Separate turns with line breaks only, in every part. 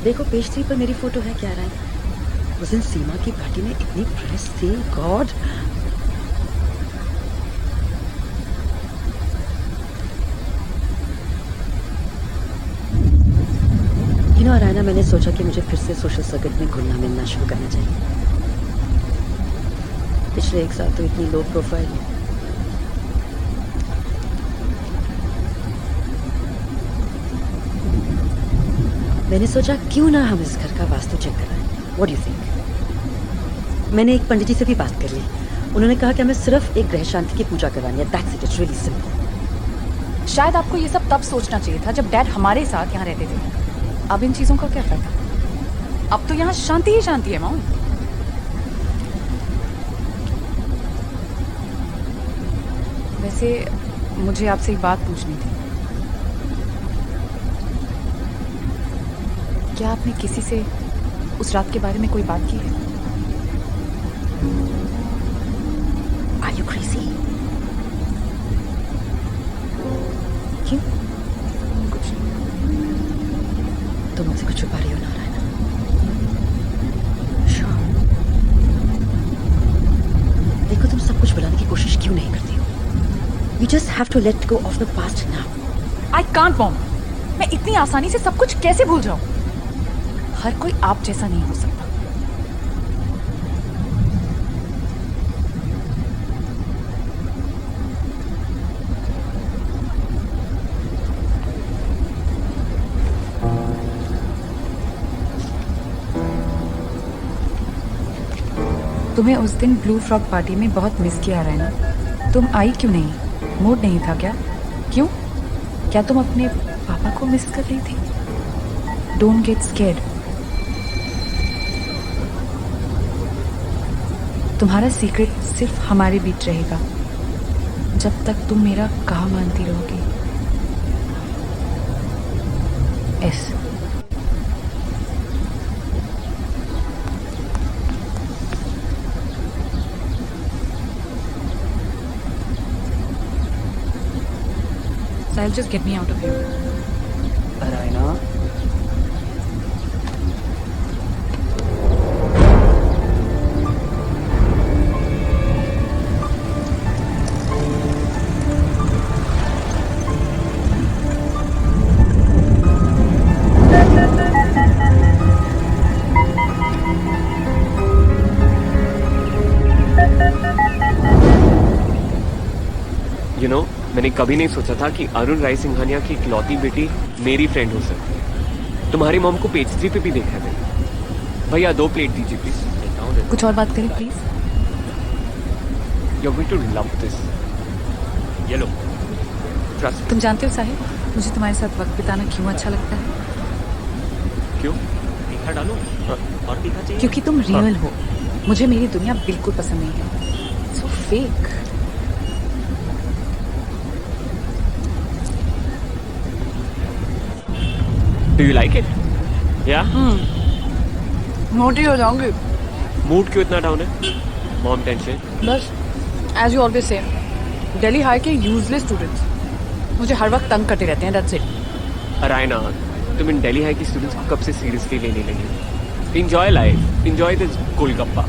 देखो पेज 3 पर मेरी फोटो है, क्या रहा है? उस दिन सीमा की पार्टी में इतनी प्रेस थी, गॉड। रायना, मैंने सोचा कि मुझे फिर से सोशल सर्किट में घुलना मिलना शुरू करना चाहिए। पिछले 1 साल तो इतनी लो प्रोफाइल। मैंने सोचा क्यों ना हम इस घर का वास्तु चेक कराएं। What do you think? मैंने एक पंडित जी से भी बात कर ली। उन्होंने कहा कि हमें सिर्फ एक ग्रह शांति की पूजा करवानी है। That's it, it's really simple.
शायद आपको ये सब तब सोचना चाहिए था जब डैड हमारे साथ यहाँ रहते थे। अब इन चीजों का क्या फायदा? अब तो यहाँ शांति ही शांति है मॉम। वैसे मुझे आपसे एक बात पूछनी थी। क्या आपने किसी से उस रात के बारे में कोई बात की है?
Are you crazy? क्यों?
कुछ नहीं।
तुम मुझसे कुछ छुपा रही हो ना रायना? Sure. देखो, तुम सब कुछ भुलाने की कोशिश क्यों नहीं करती हो? You just have to let go of the past now.
I can't mom. मैं इतनी आसानी से सब कुछ कैसे भूल जाऊं? हर कोई आप जैसा नहीं हो सकता। तुम्हें उस दिन ब्लू फ्रॉक पार्टी में बहुत मिस किया रहा है ना? तुम आई क्यों नहीं? मूड नहीं था क्या? क्यों? क्या तुम अपने पापा को मिस कर रही थी? Don't get scared. तुम्हारा सीक्रेट सिर्फ हमारे बीच रहेगा जब तक तुम मेरा कहा मानती रहोगी। S. Sahil, just get me out of here.
Raina,
मैंने कभी नहीं सोचा था कि अरुण राय सिंघानिया की इकलौती बेटी मेरी फ्रेंड हो सकती है। तुम्हारी मॉम को पेज 3 पे भी देखा है मैंने। भैया 2 प्लेट दीजिए प्लीज।
कुछ और बात करें please.
You are going to love this. ये लो, ट्रस्ट।
तुम जानते हो साहिल, मुझे तुम्हारे साथ वक्त बिताना क्यों अच्छा लगता है?
क्यों?
तीखा डालो और तीखा चाहिए?
क्योंकि तुम रियल हो। मुझे मेरी दुनिया बिल्कुल पसंद नहीं है। So fake.
Do you like it? या?
मोटी हो जाऊंगी।
मूड क्यों इतना डाउन है? Mom tension?
बस as you always say, Delhi high के यूजलेस स्टूडेंट्स मुझे हर वक्त तंग करते रहते हैं। That's it.
रायना, तुम इन दिल्ली हाई की स्टूडेंट्स को कब से सीरियसली लेने लगी? Enjoy life, enjoy this golgappa.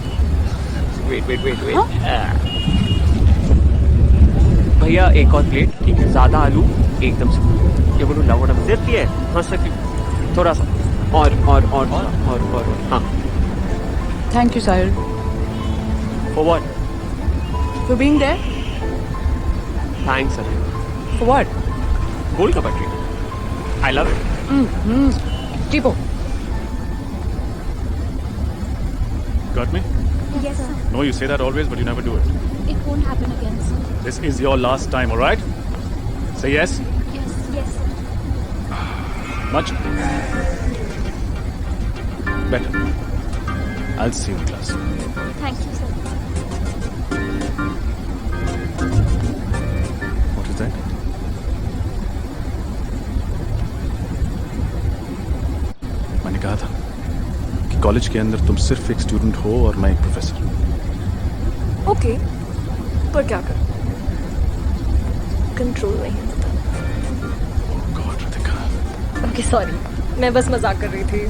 Wait wait wait wait. भैया एक और प्लेट, ठीक है? ज्यादा आलू एकदम से। ये बोलो लवड़ा
सिर्फ ये?
हाँ सर, थोड़ा सा और हाँ।
Thank you Sahil
for what?
For being there.
Thanks sir.
For what?
Golgappa treat, I love it.
टीपो।
Got me?
Yes, sir.
No, you say that always, but you never do it.
It won't happen again, sir.
This is your last time, all right? Say yes.
Yes, yes, sir.
Much better. I'll see you in class.
Thank you, sir.
What is that? मैंने कहा था कि college के अंदर तुम सिर्फ एक student हो और मैं एक प्रोफेसर।
ओके, पर क्या कर? कंट्रोल नहीं होता।
Oh God, Ritika.
Okay sorry, मैं बस मजाक कर रही थी।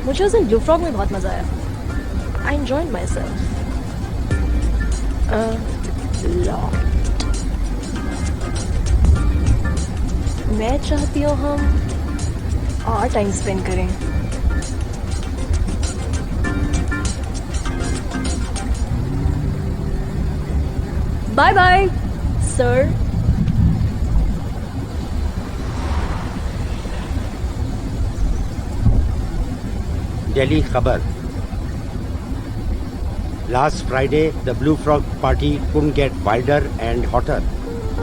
मुझे उस दिन ब्लू फ्रॉग में बहुत मजा आया. I enjoyed myself. मैं चाहती हूँ हम और टाइम स्पेंड करें. Bye bye sir.
Delhi Khabar. Last Friday, the Blue Frog party couldn't get wilder and hotter.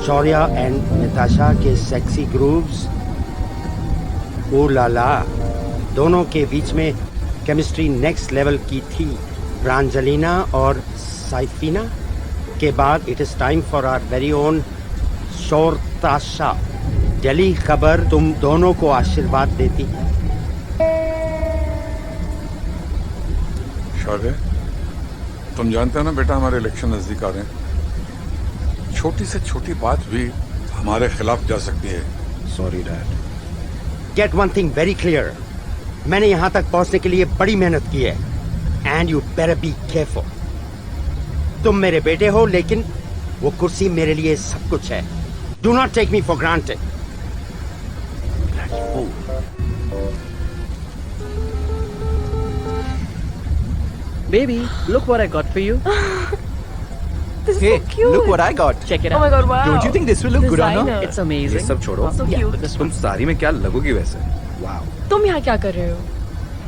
Shaurya and Natasha के sexy grooves, ooh la la, दोनों के बीच में chemistry next level की थी. Brangelina और Saifina के बाद it is time for our very own Shortasha. Delhi खबर तुम दोनों को आशीर्वाद देती है.
शौर्य, तुम जानते हो ना बेटा, हमारे इलेक्शन नजदीक आ रहे हैं. छोटी से छोटी बात भी हमारे खिलाफ जा सकती है.
Sorry dad.
Get one thing very clear. मैंने यहाँ तक पहुँचने के लिए बड़ी मेहनत की है. And you better be careful. तुम मेरे बेटे हो, लेकिन वो कुर्सी मेरे लिए सब कुछ है. Do not take me for granted. Bloody fool.
Baby, look what I got for you.
This is
Hey,
so cute.
look what I got. Check it
Oh
out.
my god, wow.
Don't you think this will look good on her?
Designer.
It's amazing.
ये सब छोड़ो.
So cute.
तुम साड़ी में क्या लगोगी वैसे? Wow.
तुम यहाँ क्या कर रहे हो?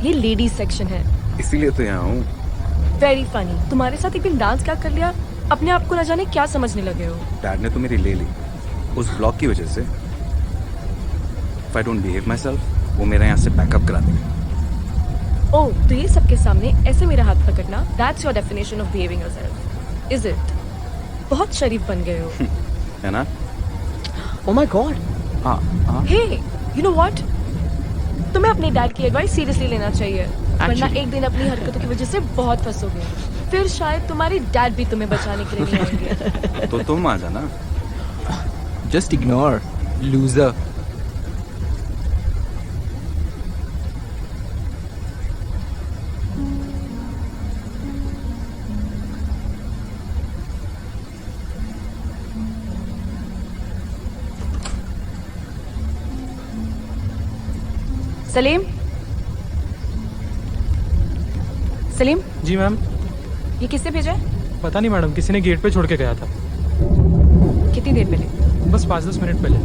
ये लेडीज सेक्शन है.
इसीलिए तो यहाँ हूँ.
Very funny. तुम्हारे साथ एक दिन डांस क्या कर लिया, अपने आप को न जाने क्या समझने लगे हो.
डैड ने तो मेरी ले ली उस ब्लॉग की वजह से. If I don't behave myself, वो मेरा यहाँ से बैकअप करा देंगे.
ओह, तो ये सबके सामने ऐसे मेरा हाथ पकड़ना, that's your definition of behaving yourself, is it? बहुत शरीफ बन गए हो.
है ना?
Oh my god.
हाँ हाँ.
हे, यू नो व्हाट? तुम्हें अपने डैड की एडवाइस सीरियसली लेना चाहिए, वरना एक दिन अपनी हरकतों की वजह से बहुत फंसोगे. फिर शायद तुम्हारे डैड भी तुम्हें बचाने के लिए नहीं आएंगे.
तो तुम आ जाना.
Just ignore, loser.
Salim, Salim,
जी मैम.
ये किससे भेजा है?
पता नहीं मैडम, किसी ने गेट पे छोड़ के गया था.
कितनी देर पहले?
बस 5-10 मिनट पहले.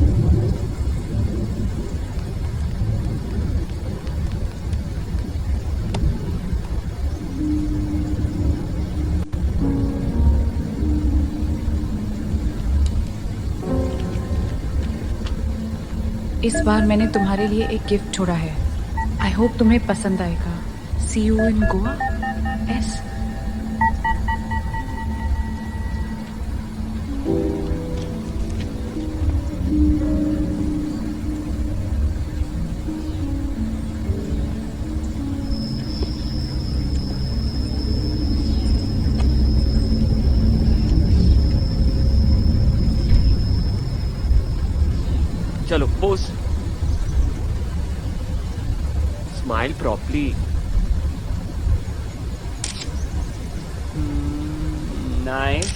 इस बार मैंने तुम्हारे लिए एक गिफ्ट छोड़ा है. आई होप तुम्हें पसंद आएगा. सी यू इन गोवा. एस.
चलो pose. Smile properly. Nice.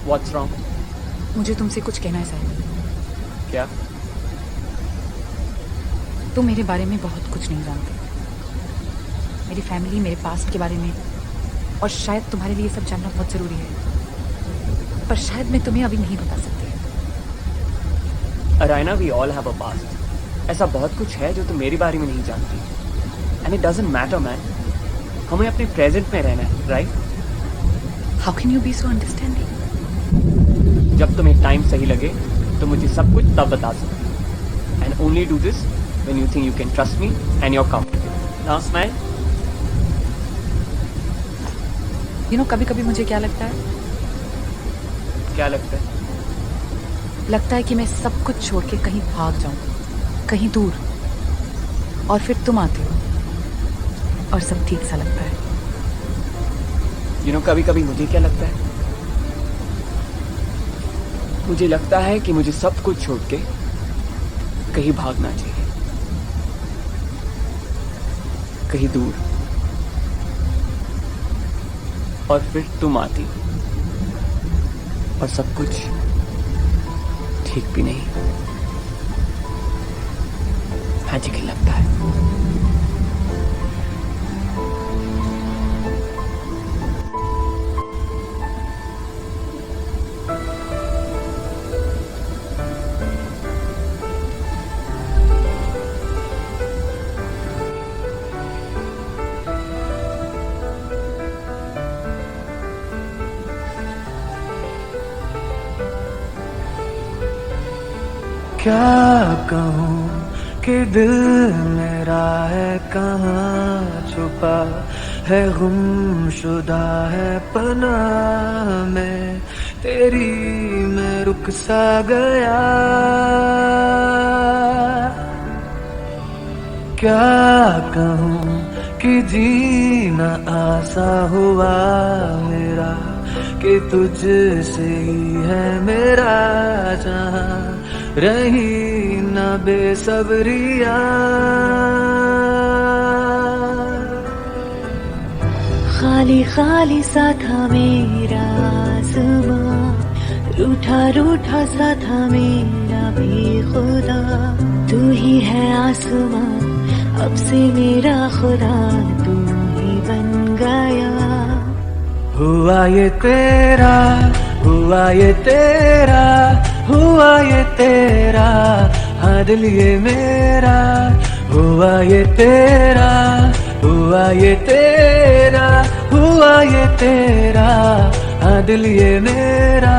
What's wrong?
मुझे तुमसे कुछ कहना है साहिल.
क्या?
तुम मेरे बारे में बहुत कुछ नहीं जानते. मेरी फैमिली, मेरे पास्ट के बारे में, और शायद तुम्हारे लिए सब जानना बहुत जरूरी है, पर शायद मैं तुम्हें अभी नहीं बता सकती.
Arayna, we all have a past. ऐसा बहुत कुछ है जो तुम मेरे बारे में नहीं जानती. And it doesn't matter man. हमें अपने प्रेजेंट में रहना है, right?
How can you be so understanding?
जब तुम्हें टाइम सही लगे तो मुझे सब कुछ तब बता सकते. And only do this when you think you can trust me and you're comfortable. Now smile.
You know, कभी कभी मुझे क्या लगता है?
क्या लगता है?
लगता है कि मैं सब कुछ छोड़ के कहीं भाग जाऊं, कहीं दूर, और फिर तुम आते हो और सब ठीक सा लगता है।
कभी कभी मुझे क्या लगता है, मुझे लगता है कि मुझे सब कुछ छोड़ के कहीं भागना चाहिए, कहीं दूर। और फिर तुम आती और सब कुछ ठीक भी नहीं, मैजिकल लगता है।
क्या कहूँ कि दिल मेरा है कहाँ छुपा है, गुमशुदा है पनाह में तेरी, मैं रुक सा गया। क्या कहूँ कि जीना आसा हुआ मेरा, कि तुझसे ही है मेरा जहाँ, रही न बेसब्रियां।
खाली खाली सा था मेरा आसमां, रूठा रूठा सा था मेरा बेखुदा। तू ही है आसमां, अब से मेरा खुदा तू ही बन गया।
हुआ ये तेरा, हुआ ये तेरा, हुआ ये तेरा, हाँ दिल ये मेरा। हुआ ये तेरा, हुआ ये तेरा, हुआ ये तेरा, हाँ दिल ये मेरा।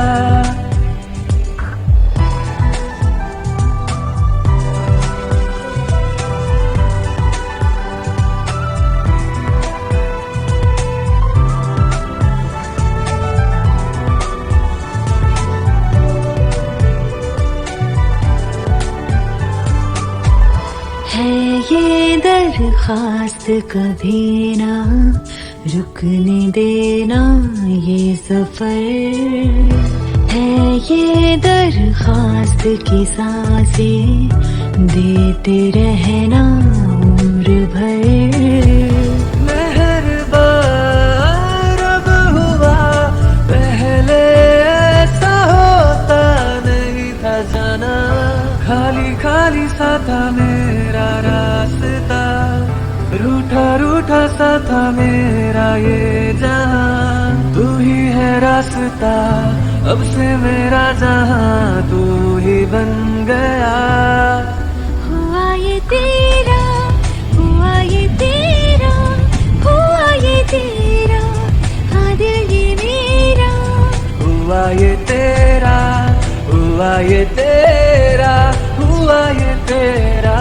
ये दरखास्त कभी ना रुकने देना, ये सफर है ये दरखास्त की सांसें देते रहना उम्र भर।
मेहरबान रब हुआ, पहले ऐसा होता नहीं था जाना। खाली खाली सा था मेरा रास्ता, रूठा रूठा सा था मेरा ये जहां। तू ही है रास्ता, अब से मेरा जहां तू ही बन गया।
हुआ ये तेरा, हुआ ये तेरा, हुआ ये तेरा, हाँ दिल ये मेरा।
हुआ ये तेरा, हुआ ये तेरा, हुआ ये तेरा,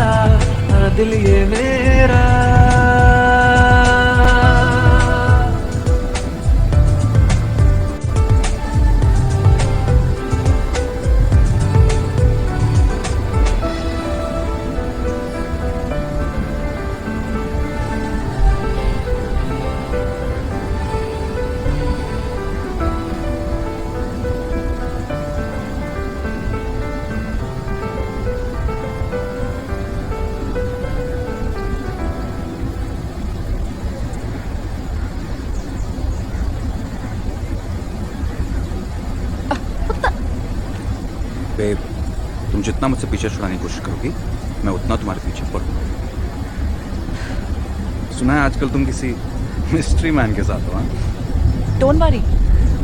हाँ दिल ये मेरा।
बेब, तुम जितना मुझसे पीछे छुड़ाने की कोशिश करोगी, मैं उतना तुम्हारे पीछे पड़ूंगा। सुना है आजकल तुम किसी मिस्ट्री मैन के साथ हो? हाँ?
डोंट वरी,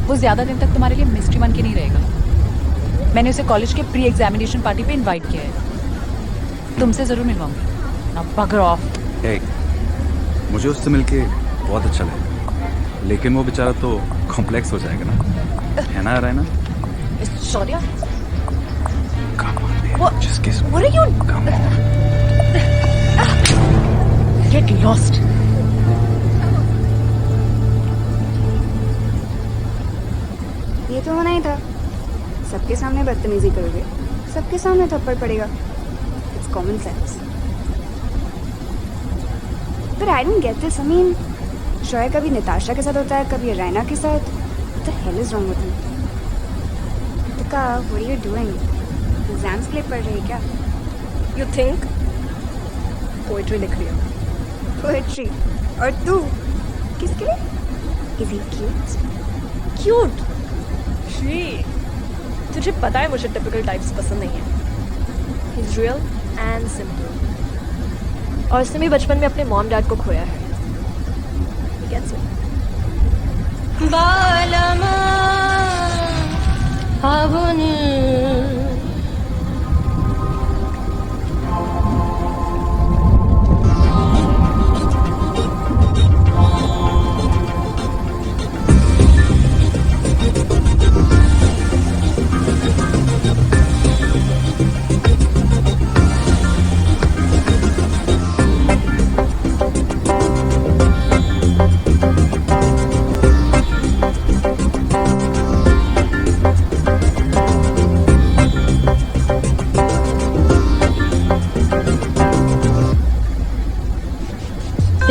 वो ज्यादा दिन तक तुम्हारे लिए मिस्ट्री बन के नहीं रहेगा। मैंने उसे कॉलेज के प्री एग्जामिनेशन पार्टी पे इनवाइट किया है। तुमसे जरूर मिलवाऊंगी। नाउ बगर ऑफ।
Hey, मुझे उससे मिलके बहुत अच्छा लगा, लेकिन वो बेचारा तो कॉम्प्लेक्स हो जाएगा ना, है ना Raina?
Shaurya,
What? Just kiss me.
what are you?
Come on.
Get lost.
ये तो होना ही था। सबके सामने बदतमीजी करोगे, सबके सामने थप्पड़ पड़ेगा। It's common sense. But I don't get this. I mean, Shoya कभी निताशा के साथ होता है, कभी रैना के साथ. What the hell is wrong with him? Ritika, what are you doing? Exams के लिए पढ़ रही है क्या?
You think? Poetry लिख रही हूँ.
Poetry. और तू? किसके लिए? Is he cute?
Cute. She. तुझे पता है मुझे typical types पसंद नहीं है. He's real and simple. और उसने भी बचपन में अपने मॉम डैड को खोया है. He gets me.
बालमा फागुन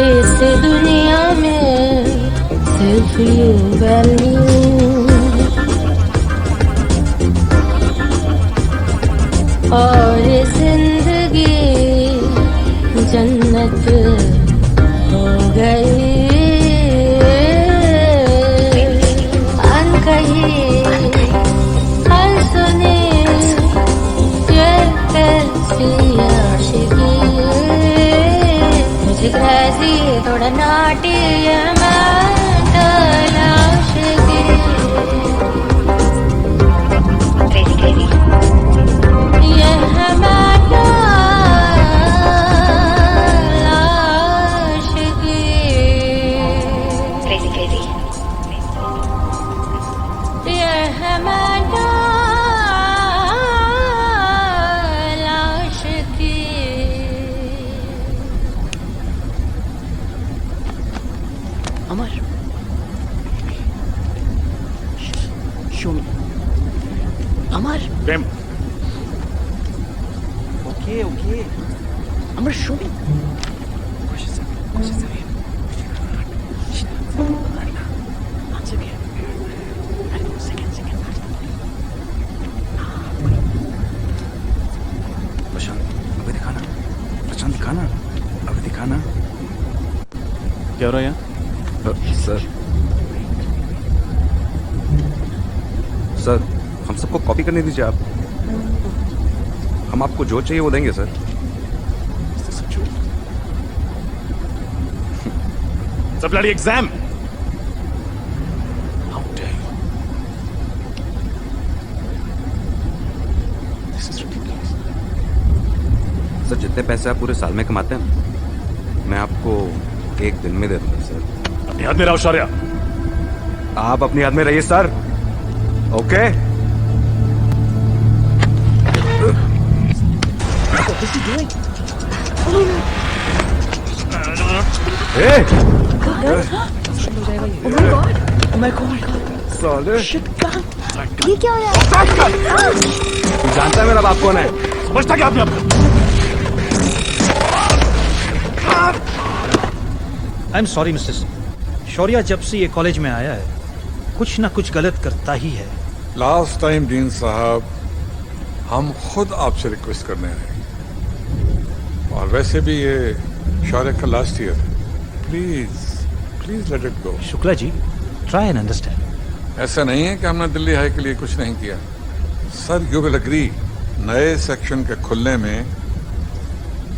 इस दुनिया में सिर्फ यू वैल्यू और जिंदगी जन्नत हो गई अनकही अनसुनी ये कैसी आशिकी मुझे कैसी थोड़ा नाटी मैं तलाश की ये है मैं तलाश की ये है मैं तलाश की
Amar. Show me. Amar.
प्रेम
Okay, okay.
Amar, show me.
प्रशांत अभी दिखाना, प्रशांत दिखाना, अभी दिखाना.
क्या हो रहा है यहाँ?
सर हम सबको कॉपी करने दीजिए आप. हम आपको जो चाहिए वो देंगे सर.
सब ब्लडी एग्जाम.
सर जितने पैसे आप पूरे साल में कमाते हैं मैं आपको एक दिन में दे दूंगा सर.
अपनी हाथ में रहो शौर्या.
आप अपनी याद में रहिए sir. Okay.
What is he doing? Oh my god.
साले
Shit, God.
ये क्या हो रहा है?
तू जानता है मेरा बाप कौन है?
समझता क्या आपने?
I am sorry mister Singh. Shaurya जब से ये कॉलेज में आया है कुछ ना कुछ गलत करता ही है.
लास्ट टाइम डीन साहब हम खुद आपसे रिक्वेस्ट करने आए और वैसे भी ये शौर्य का लास्ट ईयर है. Please please let it go.
Shukla ji try and understand.
ऐसा नहीं है कि हमने दिल्ली हाई के लिए कुछ नहीं किया. सर यू विल एग्री नए सेक्शन के खुलने में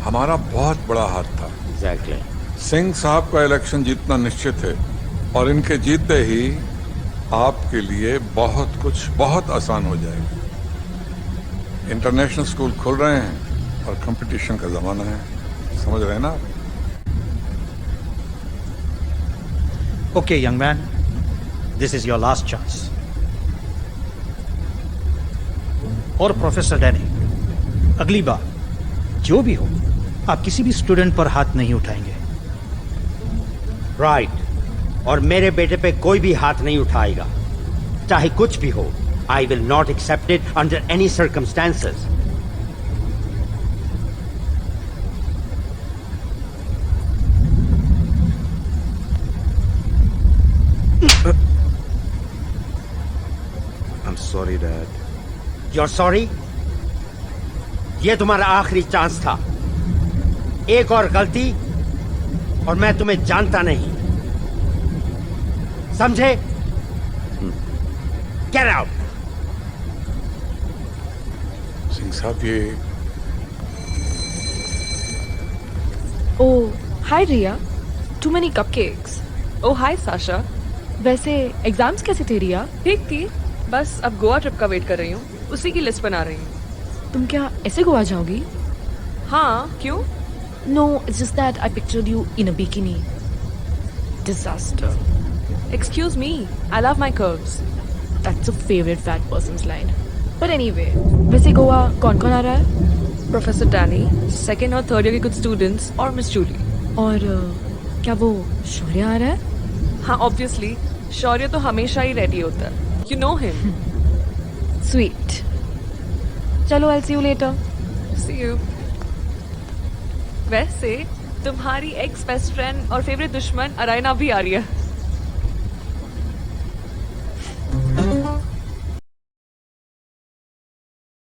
हमारा बहुत बड़ा हाथ था.
Exactly.
सिंह साहब का इलेक्शन जीतना निश्चित है और इनके जीतते ही आपके लिए बहुत कुछ बहुत आसान हो जाएगा. इंटरनेशनल स्कूल खुल रहे हैं और कंपटीशन का जमाना है. समझ रहे हैं ना आप?
Okay young man, this is your last chance. और प्रोफेसर डैनी, अगली बार जो भी हो आप किसी भी स्टूडेंट पर हाथ नहीं उठाएंगे.
राइट. और मेरे बेटे पे कोई भी हाथ नहीं उठाएगा चाहे कुछ भी हो. I will not accept it under any circumstances.
sorry, Dad.
You're sorry? ये तुम्हारा आखिरी चांस था। एक और गलती और मैं तुम्हें जानता नहीं। समझे? Get out!
सिंह साहब ये
Oh, hi Ria. Too many cupcakes.
Oh hi Sasha.
वैसे एग्जाम्स कैसी थे रिया?
ठीक थी, बस अब गोवा ट्रिप का वेट कर रही हूँ, उसी की लिस्ट बना रही हूँ।
तुम क्या ऐसे गोवा जाओगी?
हाँ, क्यों?
No, it's just that I pictured you in a bikini. Disaster.
Excuse me, I love my curves.
That's a favorite fat person's line. But anyway, वैसे गोवा कौन कौन आ रहा है?
प्रोफेसर डैनी, सेकेंड और थर्ड ईयर के कुछ स्टूडेंट्स और miss Jully.
और क्या वो शौर्य आ रहा है?
हाँ, ऑब्वियसली शौर्य तो हमेशा ही रेडी होता है। You know him.
Sweet. चलो, I'll see you later.
See you. वैसे तुम्हारी एक्स बेस्ट फ्रेंड और फेवरेट दुश्मन अरायना भी आ रही है।